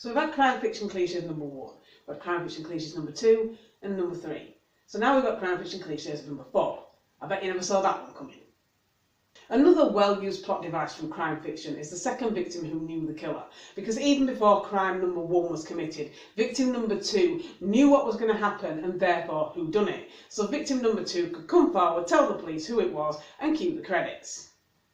So we've had crime fiction cliches number 1, we've had crime fiction cliches number 2 and number 3. So now we've got crime fiction cliches number 4. I bet you never saw that one coming. Another well-used plot device from crime fiction is the second victim who knew the killer, because even before crime number 1 was committed, victim number 2 knew what was going to happen and therefore who done it. So victim number 2 could come forward, tell the police who it was and cue the credits.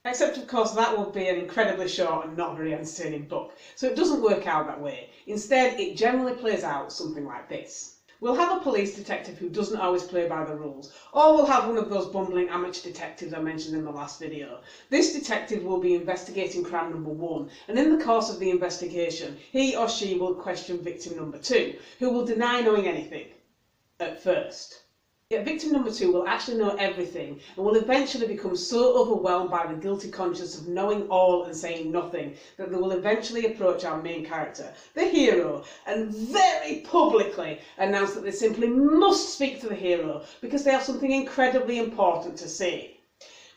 Except of course that would be an incredibly short and not very entertaining book, so it doesn't work out that way. Instead, it generally plays out something like this. We'll have a police detective who doesn't always play by the rules, or we'll have one of those bumbling amateur detectives I mentioned in the last video. This detective will be investigating crime number 1, and in the course of the investigation, he or she will question victim number 2, who will deny knowing anything, at first. Yet victim number 2 will actually know everything and will eventually become so overwhelmed by the guilty conscience of knowing all and saying nothing that they will eventually approach our main character, the hero, and very publicly announce that they simply must speak to the hero because they have something incredibly important to say.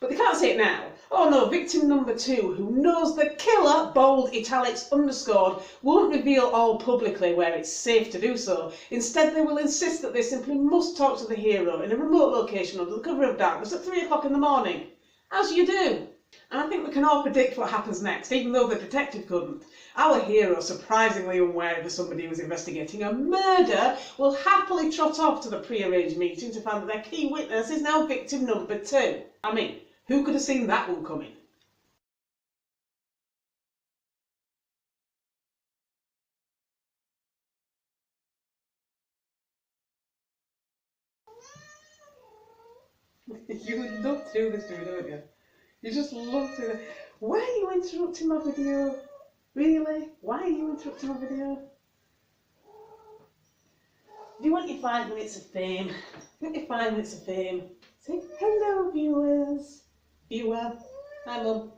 But they can't say it now. Oh no, victim number 2, who knows the killer, bold, italics, underscored, won't reveal all publicly where it's safe to do so. Instead, they will insist that they simply must talk to the hero in a remote location under the cover of darkness at 3 o'clock in the morning. As you do. And I think we can all predict what happens next, even though the detective couldn't. Our hero, surprisingly unwary of somebody who's investigating a murder, will happily trot off to the pre-arranged meeting to find that their key witness is now victim number 2. I mean, who could have seen that one coming? You would love to do this to me, don't you? You just love to. Why are you interrupting my video? Really? Why are you interrupting my video? Do you want your 5 minutes of fame? Do you want your 5 minutes of fame? Say hello, viewers. Viewer. Hi, Mum.